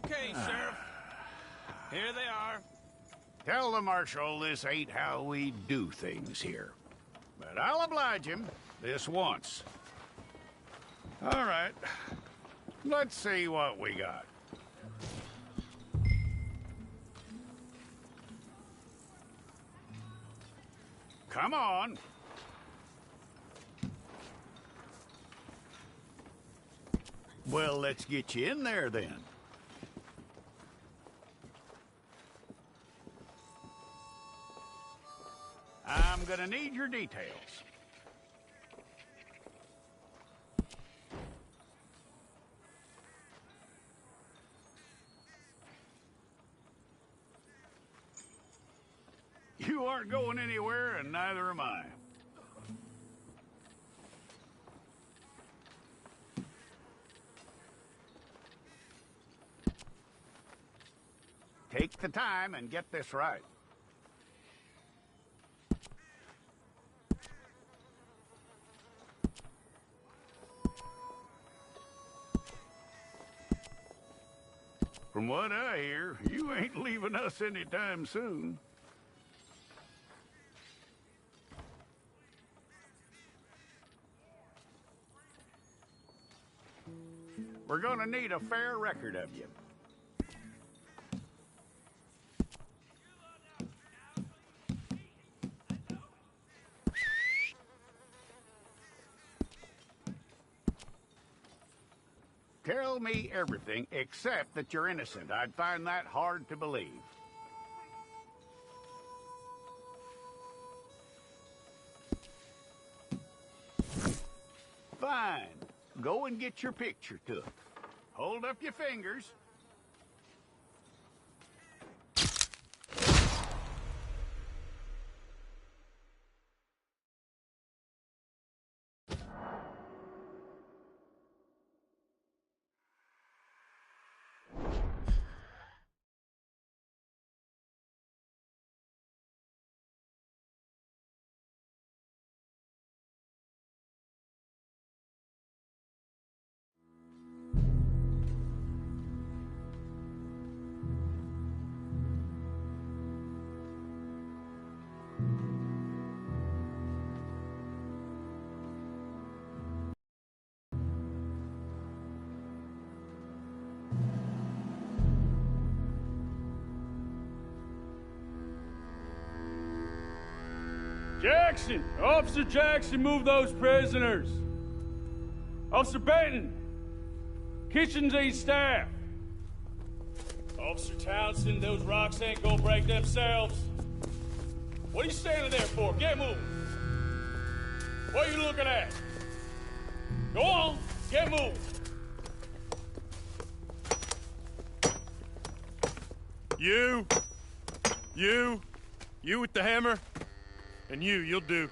Okay, Sheriff. Here they are. Tell the Marshal this ain't how we do things here. But I'll oblige him this once. All right. Let's see what we got. Come on. Well, let's get you in there then. I'm gonna need your details. You aren't going anywhere, and neither am I. Take the time and get this right. From what I hear, you ain't leaving us anytime soon. We're gonna need a fair record of you. Tell me everything except that you're innocent. I'd find that hard to believe. Fine. Go and get your picture took. Hold up your fingers. Jackson! Officer Jackson, move those prisoners! Officer Benton! Kitchens aid staff! Officer Townsend, those rocks ain't gonna break themselves. What are you standing there for? Get moving! What are you looking at? Go on, get moving! You with the hammer? And you'll do.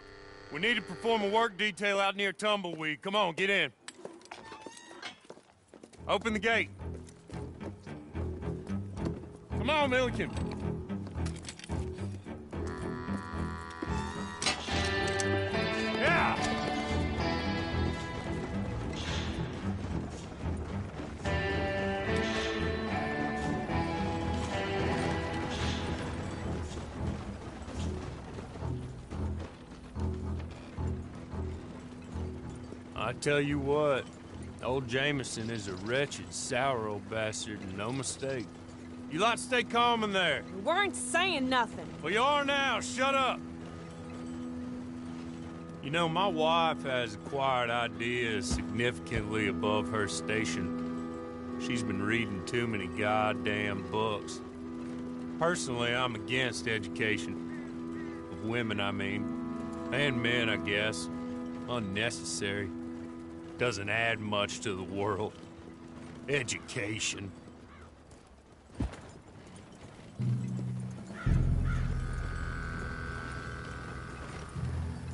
We need to perform a work detail out near Tumbleweed. Come on, get in. Open the gate. Come on, Milliken. Yeah! I tell you what, old Jameson is a wretched, sour old bastard, and no mistake. You lot stay calm in there. We weren't saying nothing. Well, you are now. Shut up. You know, my wife has acquired ideas significantly above her station. She's been reading too many goddamn books. Personally, I'm against education. Of women, I mean. And men, I guess. Unnecessary. Doesn't add much to the world. Education.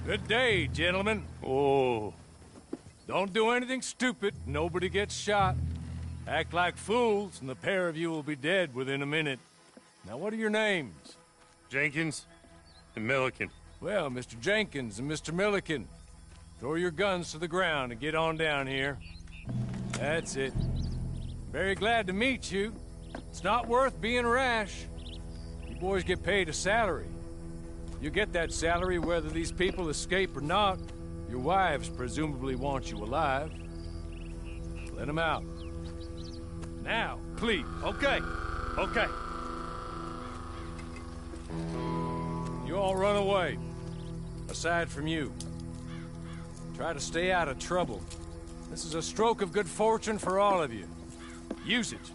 Good day, gentlemen. Oh. Don't do anything stupid. Nobody gets shot. Act like fools, and the pair of you will be dead within a minute. Now, what are your names? Jenkins and Milliken. Well, Mr. Jenkins and Mr. Milliken, throw your guns to the ground and get on down here. That's it. Very glad to meet you. It's not worth being rash. You boys get paid a salary. You get that salary whether these people escape or not. Your wives presumably want you alive. Let them out. Now, please. Okay. Okay. You all run away. Aside from you. Try to stay out of trouble. This is a stroke of good fortune for all of you. Use it.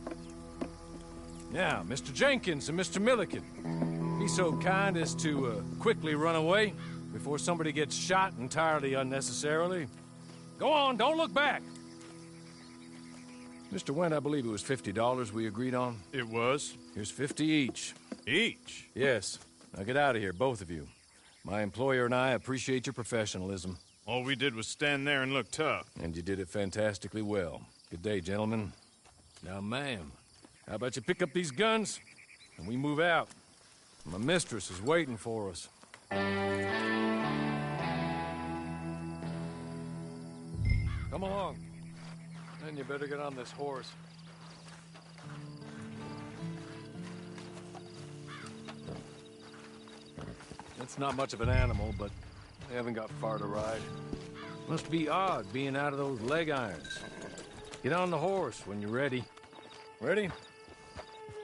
Now, Mr. Jenkins and Mr. Milliken, be so kind as to quickly run away before somebody gets shot entirely unnecessarily. Go on, don't look back. Mr. Wendt, I believe it was $50 we agreed on. It was. Here's 50 each. Each? Yes. Now get out of here, both of you. My employer and I appreciate your professionalism. All we did was stand there and look tough. And you did it fantastically well. Good day, gentlemen. Now, ma'am, how about you pick up these guns and we move out? My mistress is waiting for us. Come along. Then you better get on this horse. It's not much of an animal, but they haven't got far to ride. Must be odd being out of those leg irons. Get on the horse when you're ready. Ready?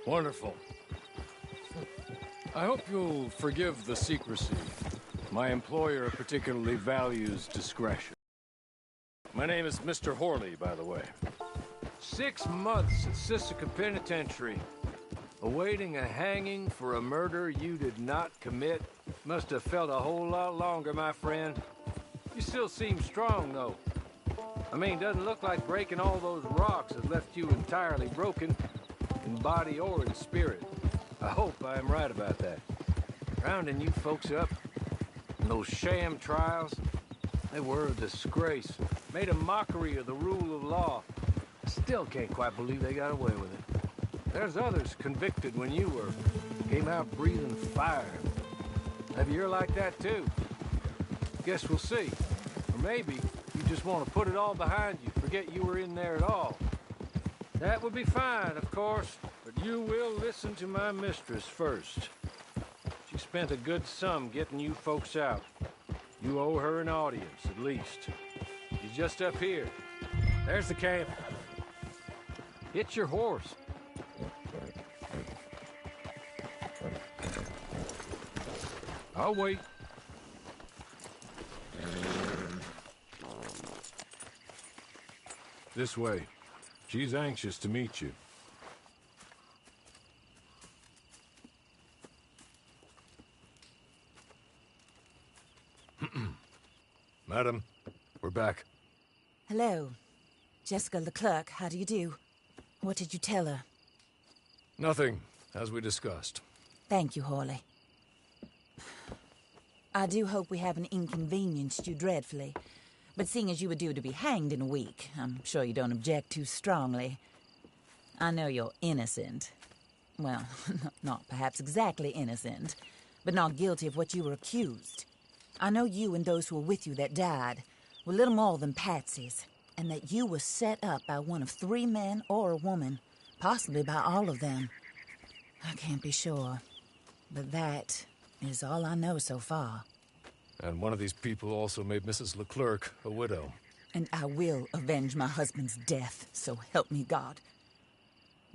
Wonderful. I hope you'll forgive the secrecy. My employer particularly values discretion. My name is Mr. Horley, by the way. 6 months at Sisika Penitentiary, awaiting a hanging for a murder you did not commit. Must have felt a whole lot longer, my friend. You still seem strong, though. I mean, doesn't look like breaking all those rocks has left you entirely broken, in body or in spirit. I hope I am right about that. Rounding you folks up, and those sham trials, they were a disgrace. Made a mockery of the rule of law. I still can't quite believe they got away with it. There's others convicted when you were. Came out breathing fire. Maybe you're like that too. Guess we'll see. Or maybe you just want to put it all behind you, forget you were in there at all. That would be fine, of course, but you will listen to my mistress first. She spent a good sum getting you folks out. You owe her an audience, at least. She's just up here. There's the camp. Hit your horse. I'll wait. This way. She's anxious to meet you. Madam, we're back. Hello. Jessica Leclerc, how do you do? What did you tell her? Nothing, as we discussed. Thank you, Horley. I do hope we haven't inconvenienced you dreadfully. But seeing as you were due to be hanged in a week, I'm sure you don't object too strongly. I know you're innocent. Well, not perhaps exactly innocent, but not guilty of what you were accused. I know you and those who were with you that died were little more than patsies, and that you were set up by one of 3 men or a woman, possibly by all of them. I can't be sure, but that is all I know so far. And one of these people also made Mrs. Leclerc a widow. And I will avenge my husband's death, so help me God.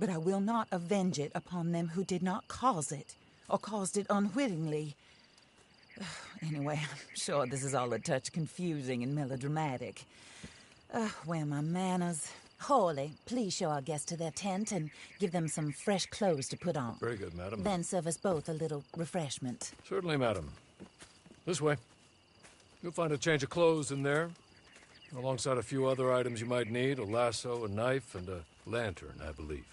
But I will not avenge it upon them who did not cause it, or caused it unwittingly. Anyway, I'm sure this is all a touch confusing and melodramatic. Where are my manners? Horley, please show our guests to their tent and give them some fresh clothes to put on. Very good, madam. Then serve us both a little refreshment. Certainly, madam. This way. You'll find a change of clothes in there, alongside a few other items you might need, a lasso, a knife, and a lantern, I believe.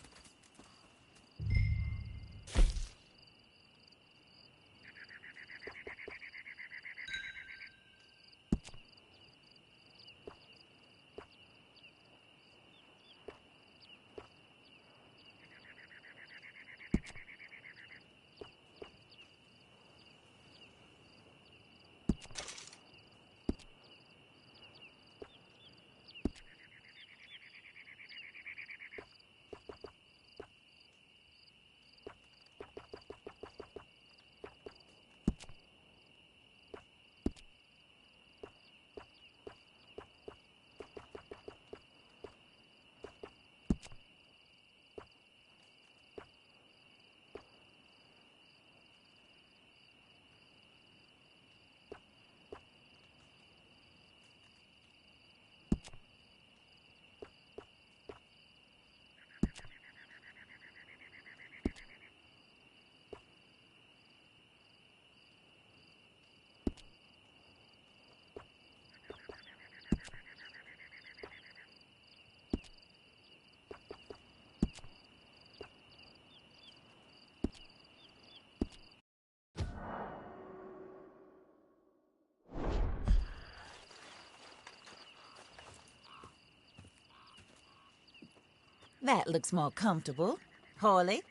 That looks more comfortable. Hawley,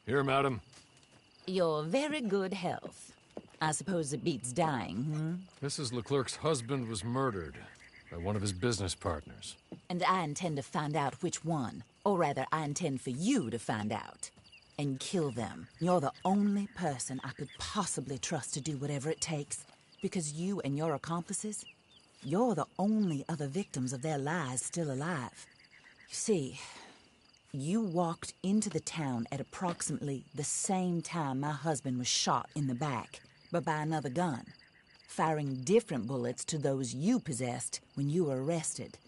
Here, madam. your very good health. I suppose it beats dying, Mrs. Leclerc's husband was murdered by one of his business partners. And I intend to find out which one. Or rather, I intend for you to find out. And kill them. You're the only person I could possibly trust to do whatever it takes. Because you and your accomplices, you're the only other victims of their lies still alive. You see, you walked into the town at approximately the same time my husband was shot in the back, but by another gun, firing different bullets to those you possessed when you were arrested.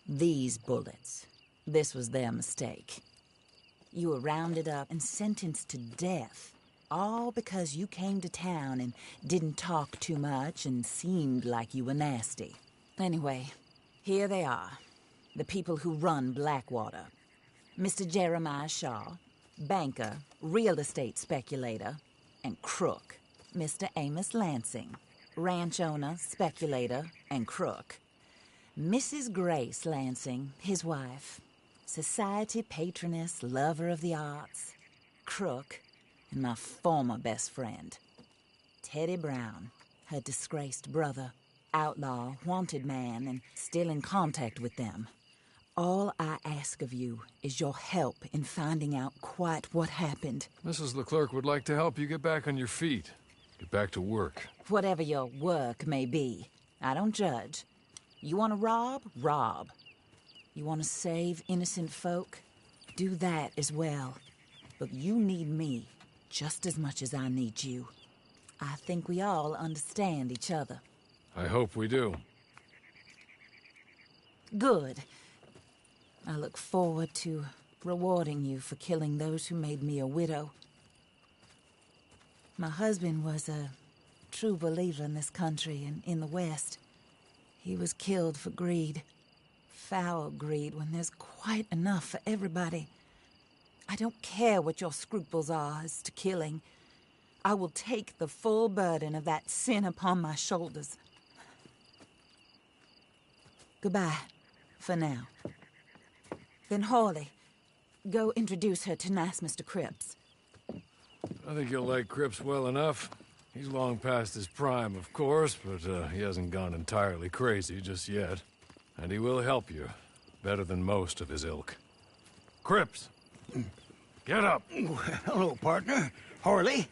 These bullets, this was their mistake. You were rounded up and sentenced to death, all because you came to town and didn't talk too much and seemed like you were nasty. Anyway, here they are, the people who run Blackwater. Mr. Jeremiah Shaw, banker, real estate speculator, and crook. Mr. Amos Lansing, ranch owner, speculator, and crook. Mrs. Grace Lansing, his wife, society patroness, lover of the arts, crook, and my former best friend. Teddy Brown, her disgraced brother, outlaw, wanted man, and still in contact with them. All I ask of you is your help in finding out quite what happened. Mrs. Leclerc would like to help you get back on your feet. Get back to work. Whatever your work may be, I don't judge. You want to rob? Rob. You want to save innocent folk? Do that as well. But you need me just as much as I need you. I think we all understand each other. I hope we do. Good. I look forward to rewarding you for killing those who made me a widow. My husband was a true believer in this country and in the West. He was killed for greed. Foul greed when there's quite enough for everybody. I don't care what your scruples are as to killing. I will take the full burden of that sin upon my shoulders. Goodbye, for now. Then Hawley, go introduce her to nice Mr. Cripps. I think you'll like Cripps well enough. He's long past his prime, of course, but he hasn't gone entirely crazy just yet. And he will help you, better than most of his ilk. Cripps! Get up! Hello, partner. Harley.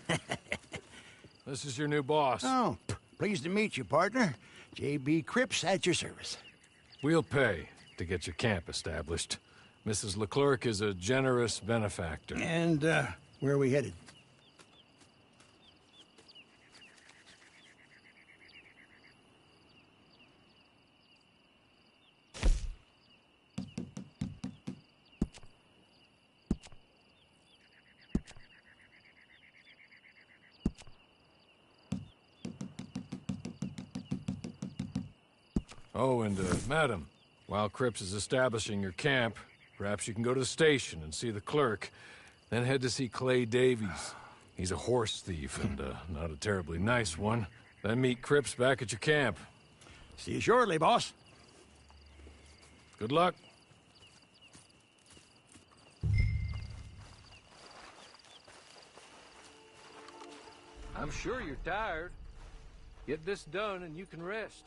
This is your new boss. Oh, pleased to meet you, partner. J.B. Cripps at your service. We'll pay to get your camp established. Mrs. Leclerc is a generous benefactor. And, where are we headed? Oh, and, madam, while Cripps is establishing your camp, perhaps you can go to the station and see the clerk, then head to see Clay Davies. He's a horse thief, and, not a terribly nice one. Then meet Cripps back at your camp. See you shortly, boss. Good luck. I'm sure you're tired. Get this done and you can rest.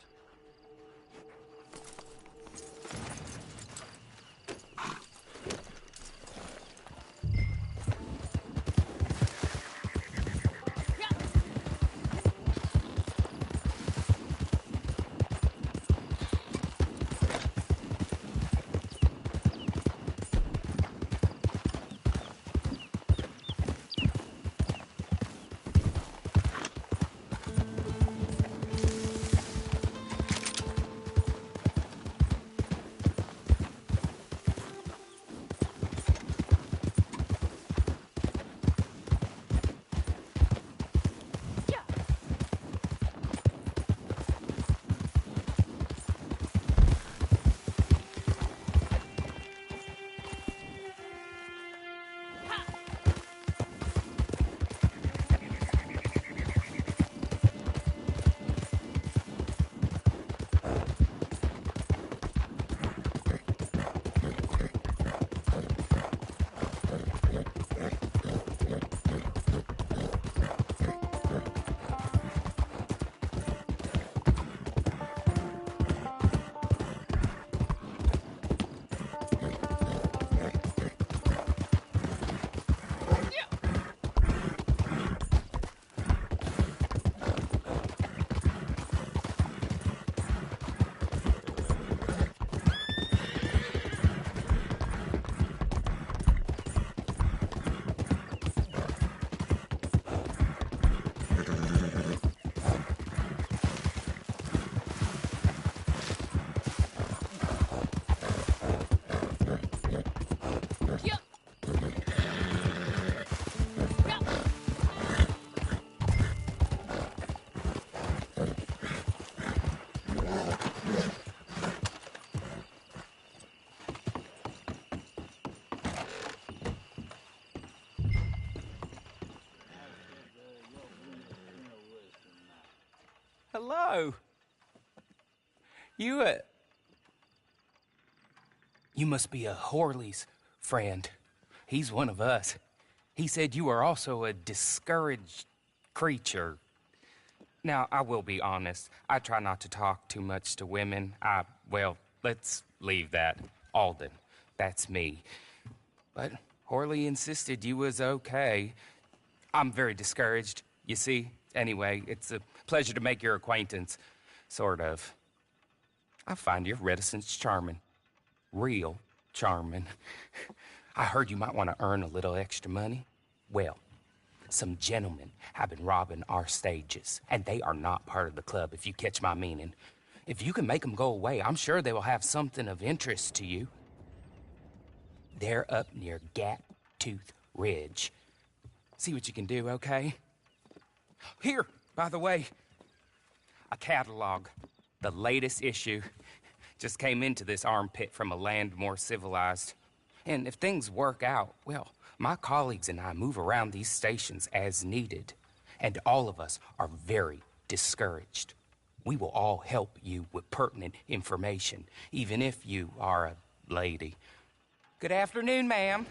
Hello. You must be a Horley's friend. He's one of us. He said you are also a discouraged creature. Now, I will be honest. I try not to talk too much to women. Well, let's leave that. Alden, that's me. But Horley insisted you was okay. I'm very discouraged, you see. Anyway, it's a pleasure to make your acquaintance. Sort of. I find your reticence charming. Real charming. I heard you might want to earn a little extra money. Well, some gentlemen have been robbing our stages, and they are not part of the club, if you catch my meaning. If you can make them go away, I'm sure they will have something of interest to you. They're up near Gap-Tooth Ridge. See what you can do, okay? Here, by the way, a catalog. The latest issue. Just came into this armpit from a land more civilized. And if things work out, well, my colleagues and I move around these stations as needed. And all of us are very discouraged. We will all help you with pertinent information, even if you are a lady. Good afternoon, ma'am.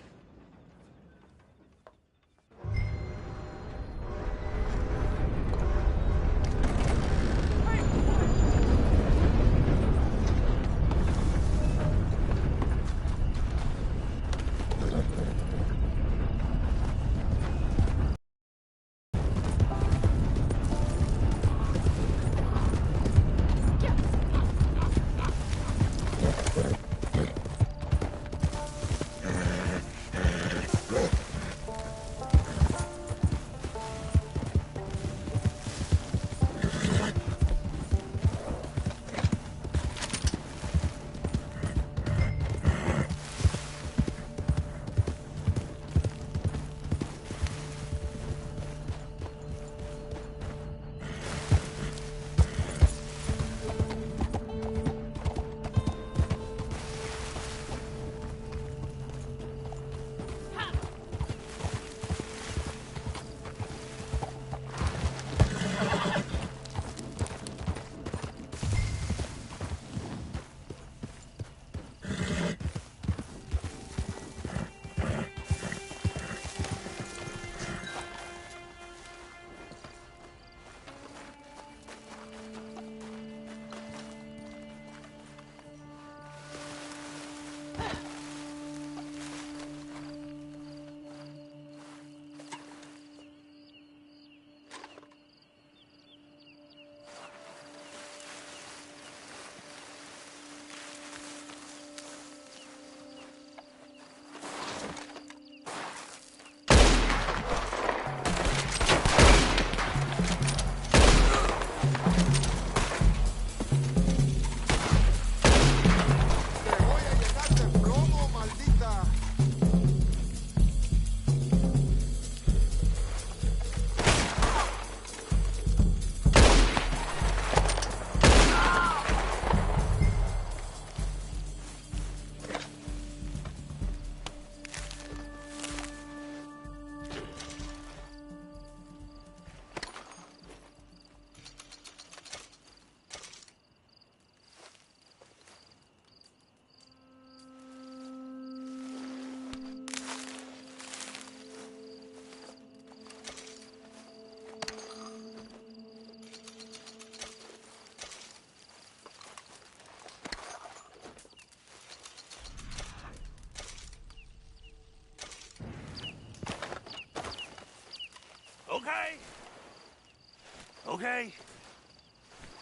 Okay.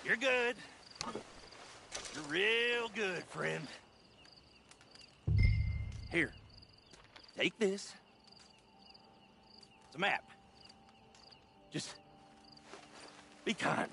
You're good. You're real good, friend. Here. Take this. It's a map. Just be kind.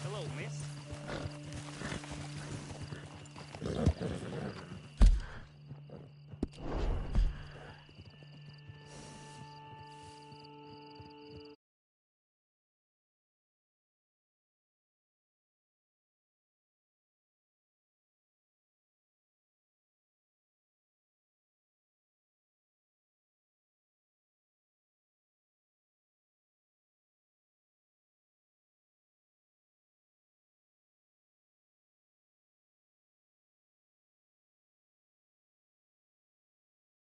Hello, miss.